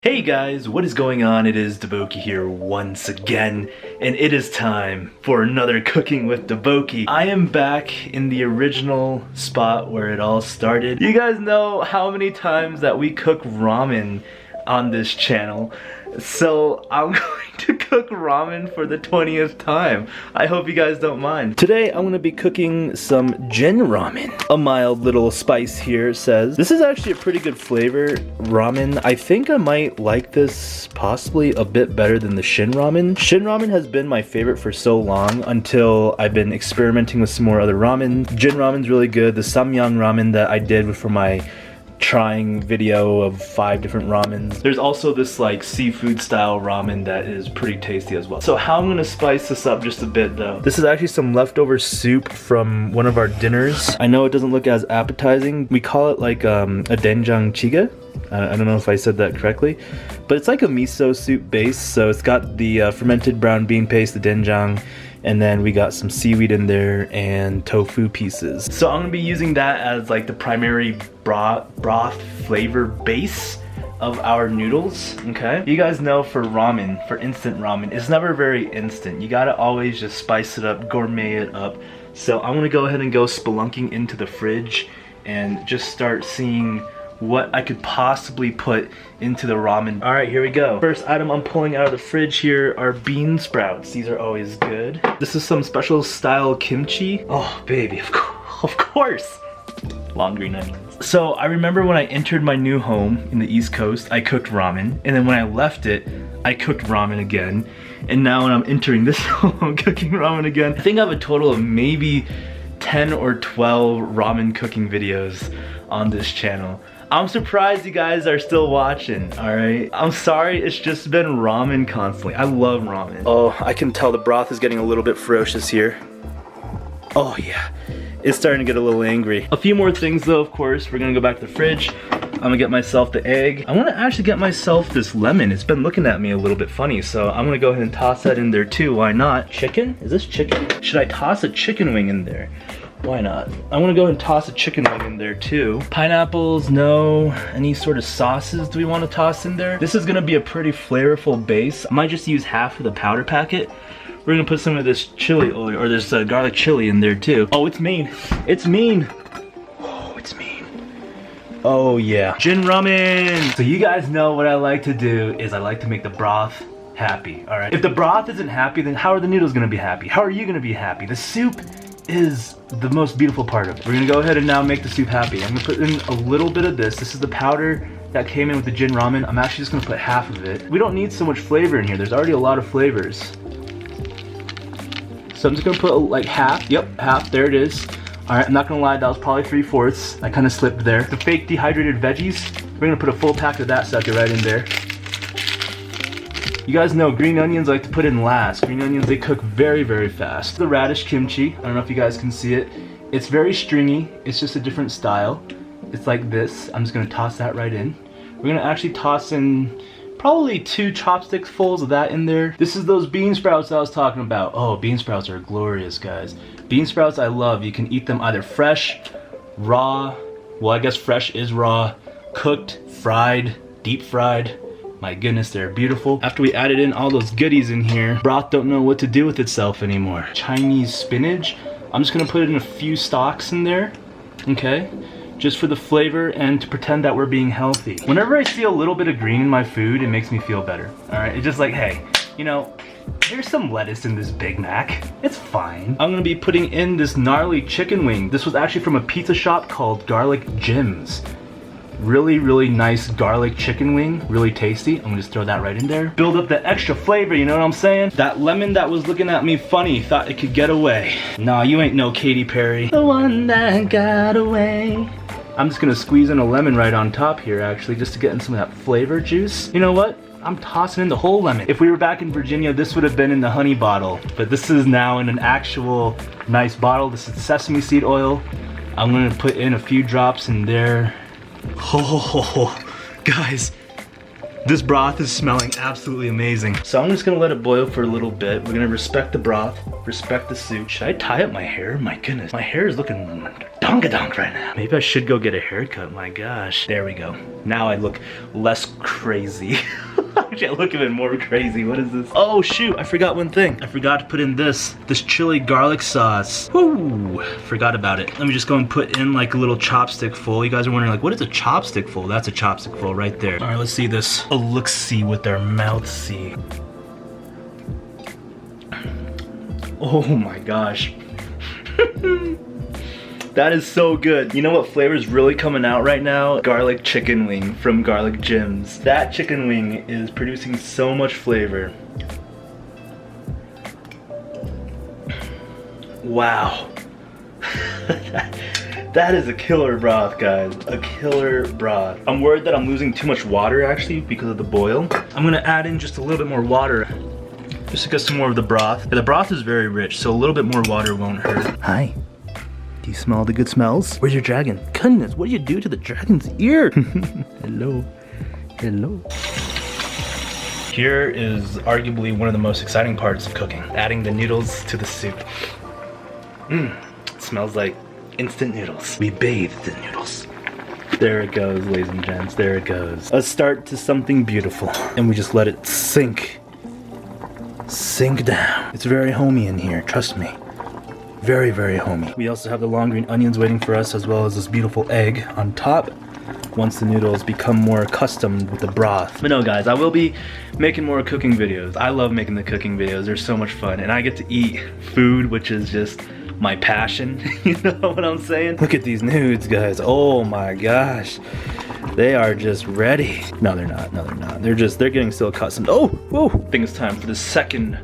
Hey guys, what is going on? It is DaBoki here once again, and it is time for another Cooking with DaBoki. I am back in the original spot where it all started. You guys know how many times that we cook ramen on this channel, so I'm going to cook ramen for the 20th time. I hope you guys don't mind. Today I'm going to be cooking some Jin ramen. A mild little spice here says. This is actually a pretty good flavor ramen. I think I might like this possibly a bit better than the Shin ramen. Shin ramen has been my favorite for so long until I've been experimenting with some more other ramen. Jin ramen's really good. The Samyang ramen that I did for my trying video of 5 different ramens. There's also this like seafood style ramen that is pretty tasty as well. So how I'm gonna spice this up just a bit though. This is actually some leftover soup from one of our dinners. I know it doesn't look as appetizing. We call it like a doenjang jjigae. I don't know if I said that correctly, but it's like a miso soup base. So it's got the fermented brown bean paste, the doenjang, and then we got some seaweed in there and tofu pieces. So I'm gonna be using that as like the primary broth flavor base of our noodles, okay? You guys know for ramen, for instant ramen, it's never very instant. You gotta always just spice it up, gourmet it up. So I'm gonna go ahead and go spelunking into the fridge and just start seeing what I could possibly put into the ramen. All right, here we go. First item I'm pulling out of the fridge here are bean sprouts. These are always good. This is some special style kimchi. Oh, baby, of course. Long green onions. So I remember when I entered my new home in the East Coast, I cooked ramen. And then when I left it, I cooked ramen again. And now when I'm entering this home, I'm cooking ramen again. I think I have a total of maybe 10 or 12 ramen cooking videos on this channel. I'm surprised you guys are still watching, alright? I'm sorry, it's just been ramen constantly. I love ramen. Oh, I can tell the broth is getting a little bit ferocious here. Oh yeah, it's starting to get a little angry. A few more things though, of course. We're gonna go back to the fridge. I'm gonna get myself the egg. I wanna actually get myself this lemon. It's been looking at me a little bit funny, so I'm gonna go ahead and toss that in there too. Why not? Chicken? Is this chicken? Should I toss a chicken wing in there? Why not? I'm gonna go ahead and toss a chicken wing in there too. Pineapples, no. Any sort of sauces do we want to toss in there? This is gonna be a pretty flavorful base. I might just use half of the powder packet. We're gonna put some of this chili oil, or this garlic chili in there too. Oh, it's mean. It's mean. Oh, it's mean. Oh yeah. Jin ramen. So you guys know what I like to do is I like to make the broth happy, all right? If the broth isn't happy, then how are the noodles gonna be happy? How are you gonna be happy? The soup is the most beautiful part of it. We're gonna go ahead and now make the soup happy. I'm gonna put in a little bit of this. This is the powder that came in with the Jin ramen. I'm actually just gonna put half of it. We don't need so much flavor in here. There's already a lot of flavors. So I'm just gonna put like half. Yep, half, there it is. All right, I'm not gonna lie, that was probably 3/4. I kinda slipped there. The fake dehydrated veggies, we're gonna put a full pack of that sucker right in there. You guys know green onions I like to put in last. Green onions, they cook very, very fast. The radish kimchi, I don't know if you guys can see it. It's very stringy, it's just a different style. It's like this. I'm just gonna toss that right in. We're gonna actually toss in probably 2 chopsticks fulls of that in there. This is those bean sprouts I was talking about. Oh, bean sprouts are glorious, guys. Bean sprouts I love. You can eat them either fresh, raw, well I guess fresh is raw, cooked, fried, deep fried. My goodness, they're beautiful. After we added in all those goodies in here, broth don't know what to do with itself anymore. Chinese spinach. I'm just gonna put in a few stalks in there, okay? Just for the flavor and to pretend that we're being healthy. Whenever I see a little bit of green in my food, it makes me feel better, all right? It's just like, hey, you know, there's some lettuce in this Big Mac. It's fine. I'm gonna be putting in this gnarly chicken wing. This was actually from a pizza shop called Garlic Jim's. Really, really nice garlic chicken wing, really tasty. I'm gonna just throw that right in there. Build up the extra flavor, you know what I'm saying? That lemon that was looking at me funny, thought it could get away. Nah, you ain't no Katy Perry. The one that got away. I'm just gonna squeeze in a lemon right on top here actually, just to get in some of that flavor juice. You know what? I'm tossing in the whole lemon. If we were back in Virginia, this would have been in the honey bottle, but this is now in an actual nice bottle. This is sesame seed oil. I'm gonna put in a few drops in there. Oh, guys, This broth is smelling absolutely amazing. So I'm just gonna let it boil for a little bit. We're gonna respect the broth, respect the soup. Should I tie up my hair? My goodness, my hair is looking donka-donk right now. Maybe I should go get a haircut, my gosh. There we go. Now I look less crazy. Actually, I look even more crazy. What is this? Oh shoot, I forgot one thing. I forgot to put in this chili garlic sauce. Woo, forgot about it. Let me just go and put in like a little chopstick full. You guys are wondering like, what is a chopstick full? That's a chopstick full right there. All right, let's see this. A look-see with our mouth see. Oh my gosh. That is so good. You know what flavor is really coming out right now? Garlic chicken wing from Garlic Jim's. That chicken wing is producing so much flavor. Wow. That is a killer broth, guys. A killer broth. I'm worried that I'm losing too much water actually because of the boil. I'm gonna add in just a little bit more water just to get some more of the broth. The broth is very rich, so a little bit more water won't hurt. Hi. Do you smell the good smells? Where's your dragon? Goodness, what do you do to the dragon's ear? Hello. Hello. Here is arguably one of the most exciting parts of cooking. Adding the noodles to the soup. It smells like instant noodles. We bathe the noodles. There it goes, ladies and gents, there it goes. A start to something beautiful. And we just let it sink down. It's very homey in here, trust me. Very, very homey. We also have the long green onions waiting for us, as well as this beautiful egg on top once the noodles become more accustomed with the broth. But no guys, I will be making more cooking videos. I love making the cooking videos, they're so much fun. And I get to eat food, which is just my passion. You know what I'm saying? Look at these nudes, guys. Oh my gosh. They are just ready. No, they're not. No, they're not. They're getting still accustomed. Oh, whoa. I think it's time for the second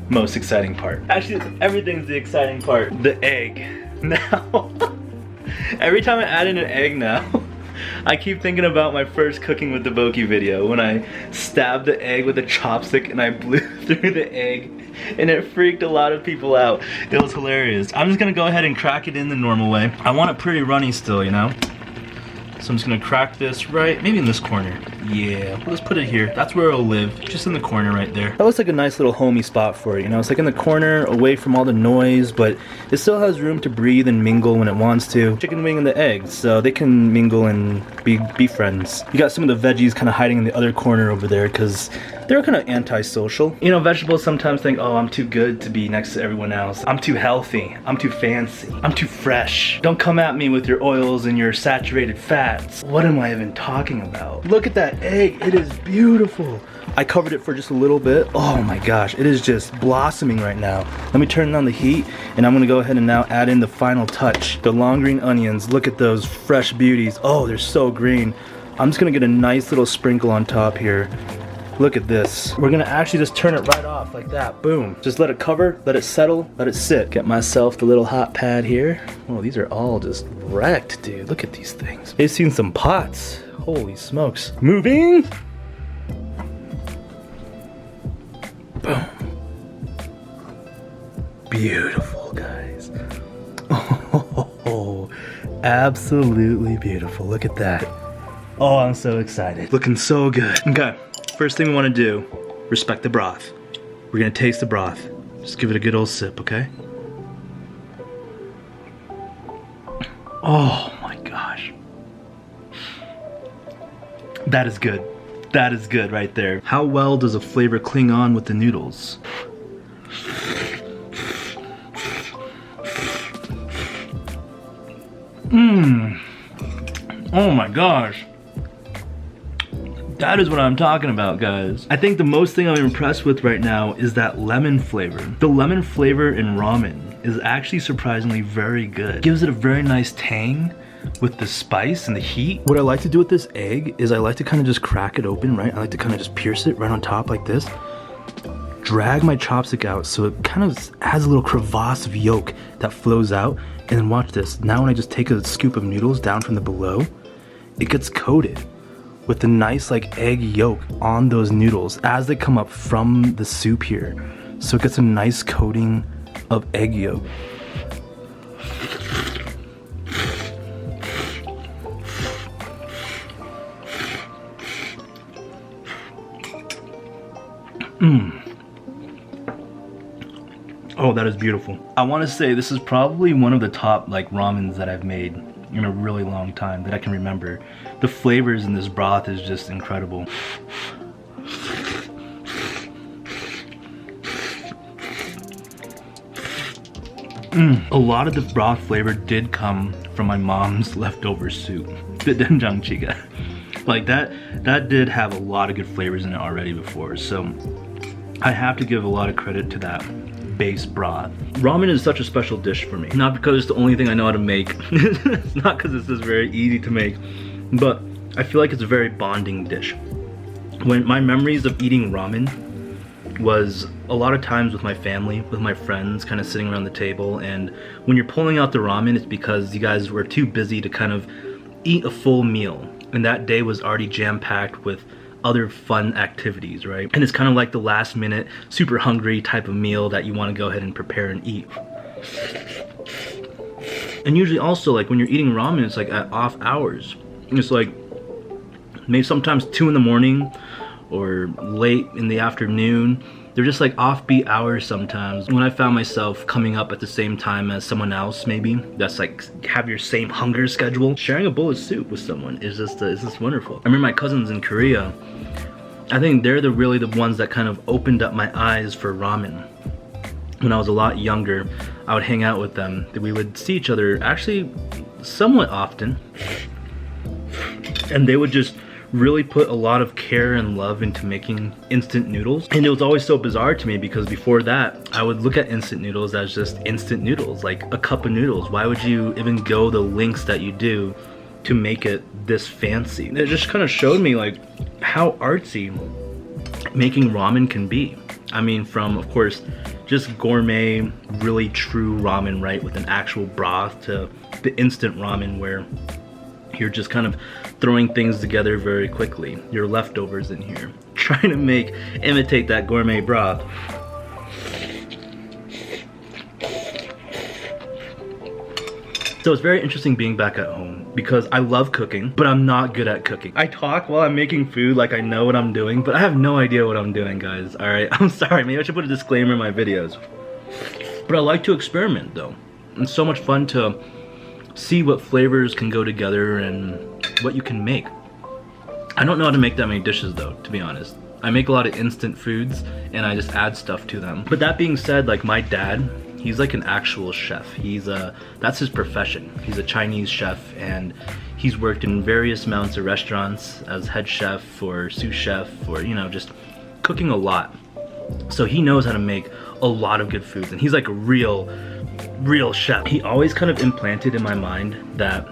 most exciting part. Actually, everything's the exciting part. The egg. Now, every time I add in an egg now, I keep thinking about my first cooking with DaBoki video when I stabbed the egg with a chopstick and I blew through the egg and it freaked a lot of people out. It was hilarious. I'm just gonna go ahead and crack it in the normal way. I want it pretty runny still, you know? So I'm just gonna crack this right, maybe in this corner. Yeah, let's put it here. That's where it'll live, just in the corner right there. That looks like a nice little homey spot for it, you know? It's like in the corner, away from all the noise, but it still has room to breathe and mingle when it wants to. Chicken wing and the eggs, so they can mingle and be friends. You got some of the veggies kind of hiding in the other corner over there because they're kind of antisocial. You know, vegetables sometimes think, oh, I'm too good to be next to everyone else. I'm too healthy. I'm too fancy. I'm too fresh. Don't come at me with your oils and your saturated fats. What am I even talking about? Look at that egg. It is beautiful. I covered it for just a little bit. Oh my gosh, it is just blossoming right now. Let me turn on the heat and I'm gonna go ahead and now add in the final touch. The long green onions. Look at those fresh beauties. Oh, they're so green. I'm just gonna get a nice little sprinkle on top here. Look at this. We're gonna actually just turn it right off like that. Boom. Just let it cover, let it settle, let it sit. Get myself the little hot pad here. Oh, these are all just wrecked, dude. Look at these things. They've seen some pots. Holy smokes. Moving. Boom. Beautiful, guys. Oh, absolutely beautiful. Look at that. Oh, I'm so excited. Looking so good. Okay. First thing we want to do, respect the broth. We're gonna taste the broth. Just give it a good old sip, okay? Oh my gosh. That is good. That is good right there. How well does a flavor cling on with the noodles? Oh my gosh. That is what I'm talking about, guys. I think the most thing I'm impressed with right now is that lemon flavor. The lemon flavor in ramen is actually surprisingly very good. It gives it a very nice tang with the spice and the heat. What I like to do with this egg is I like to kind of just crack it open, right? I like to kind of just pierce it right on top like this. Drag my chopstick out so it kind of has a little crevasse of yolk that flows out. And then watch this. Now when I just take a scoop of noodles down from the below, it gets coated with the nice like egg yolk on those noodles as they come up from the soup here. So it gets a nice coating of egg yolk. Oh, that is beautiful. I want to say this is probably one of the top like ramens that I've made in a really long time that I can remember. The flavors in this broth is just incredible. A lot of the broth flavor did come from my mom's leftover soup, the doenjang. Like that did have a lot of good flavors in it already before, so I have to give a lot of credit to that base broth. Ramen is such a special dish for me, not because it's the only thing I know how to make. It's not because it's just very easy to make, but I feel like it's a very bonding dish. When my memories of eating ramen was a lot of times with my family, with my friends, kind of sitting around the table, and when you're pulling out the ramen, it's because you guys were too busy to kind of eat a full meal, and that day was already jam-packed with other fun activities, right? And it's kind of like the last minute, super hungry type of meal that you want to go ahead and prepare and eat. And usually also, like when you're eating ramen, it's like at off hours. It's like maybe sometimes 2 in the morning or late in the afternoon. They're just like offbeat hours sometimes. When I found myself coming up at the same time as someone else, maybe that's like have your same hunger schedule, sharing a bowl of soup with someone is just wonderful. I remember my cousins in Korea. I think they're really the ones that kind of opened up my eyes for ramen. When I was a lot younger, I would hang out with them. We would see each other actually somewhat often, and they would just really put a lot of care and love into making instant noodles. And it was always so bizarre to me because before that, I would look at instant noodles as just instant noodles, like a cup of noodles. Why would you even go the lengths that you do to make it this fancy? It just kind of showed me like how artsy making ramen can be. I mean, from of course just gourmet, really true ramen, right, with an actual broth, to the instant ramen where you're just kind of throwing things together very quickly. Your leftovers in here, trying to imitate that gourmet broth. So it's very interesting being back at home because I love cooking, but I'm not good at cooking. I talk while I'm making food like I know what I'm doing, but I have no idea what I'm doing, guys. All right, I'm sorry. Maybe I should put a disclaimer in my videos. But I like to experiment though. It's so much fun to see what flavors can go together and what you can make. I don't know how to make that many dishes though, to be honest. I make a lot of instant foods and I just add stuff to them. But that being said, like my dad, he's like an actual chef. That's his profession. He's a Chinese chef and he's worked in various amounts of restaurants as head chef or sous chef or, you know, just cooking a lot. So he knows how to make a lot of good foods and he's like a real chef. He always kind of implanted in my mind that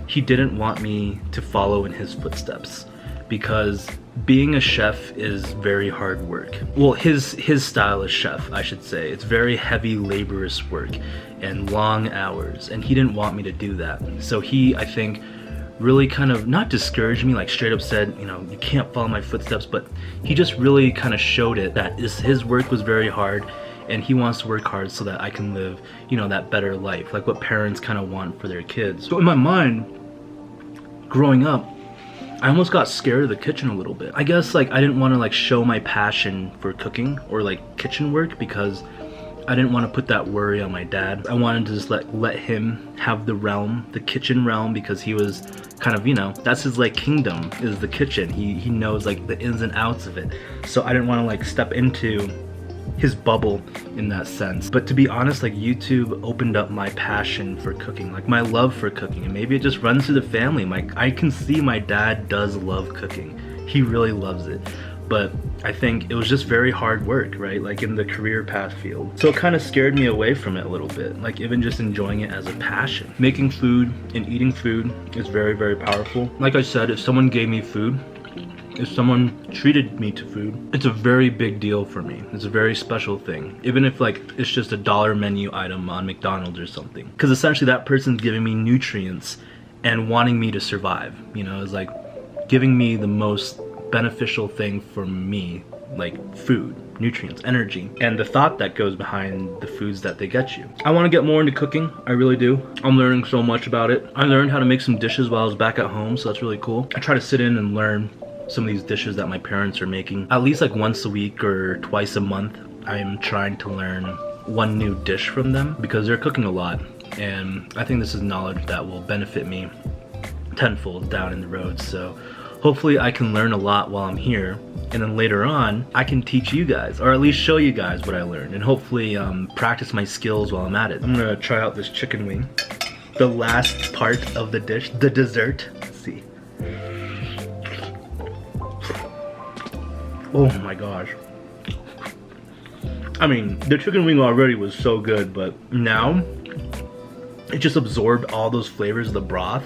he didn't want me to follow in his footsteps because being a chef is very hard work. Well, his style as chef, I should say. It's very heavy, laborious work and long hours, and he didn't want me to do that. So he, I think, really kind of not discouraged me, like straight up said, you know, you can't follow my footsteps, but he just really kind of showed it that his work was very hard and he wants to work hard so that I can live, you know, that better life, like what parents kind of want for their kids. So in my mind, growing up, I almost got scared of the kitchen a little bit. I guess like I didn't want to like show my passion for cooking or like kitchen work because I didn't want to put that worry on my dad. I wanted to just let him have the realm, the kitchen realm, because he was kind of, you know, that's his like kingdom, is the kitchen. He knows like the ins and outs of it. So I didn't want to like step into his bubble in that sense. But to be honest, like YouTube opened up my passion for cooking, like my love for cooking, and maybe it just runs through the family. I can see my dad does love cooking. He really loves it. But I think it was just very hard work, right? Like in the career path field. So it kind of scared me away from it a little bit, like even just enjoying it as a passion. Making food and eating food is very, very powerful. Like I said, if someone gave me food, if someone treated me to food, it's a very big deal for me. It's a very special thing. Even if like it's just a dollar menu item on McDonald's or something. Because essentially that person's giving me nutrients and wanting me to survive. You know, it's like giving me the most beneficial thing for me, like food, nutrients, energy, and the thought that goes behind the foods that they get you. I want to get more into cooking, I really do. I'm learning so much about it. I learned how to make some dishes while I was back at home, so that's really cool. I try to sit in and learn some of these dishes that my parents are making. At least like once a week or twice a month, I'm trying to learn one new dish from them because they're cooking a lot. And I think this is knowledge that will benefit me tenfold down in the road. So hopefully I can learn a lot while I'm here, and then later on I can teach you guys, or at least show you guys what I learned, and hopefully practice my skills while I'm at it. I'm gonna try out this chicken wing, the last part of the dish, the dessert. Let's see. Oh my gosh. I mean, the chicken wing already was so good, but now it just absorbed all those flavors of the broth,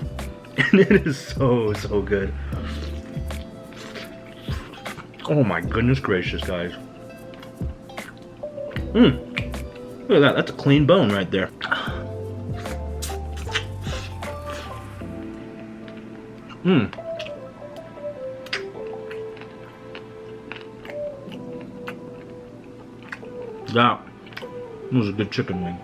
and it is so good. Oh my goodness gracious, guys. Look at that, that's a clean bone right there. That was a good chicken wing.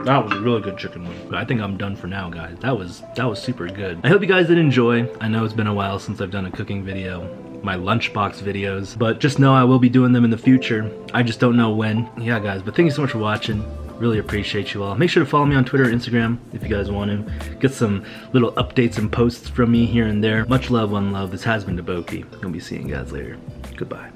That was a really good chicken wing. I think I'm done for now, guys. That was super good. I hope you guys did enjoy. I know it's been a while since I've done a cooking video, my lunchbox videos, but just know I will be doing them in the future. I just don't know when. Yeah, guys, but thank you so much for watching. Really appreciate you all. Make sure to follow me on Twitter, Instagram, if you guys want to. Get some little updates and posts from me here and there. Much love, one love. This has been DaBoki. I'll be seeing you guys later. Goodbye.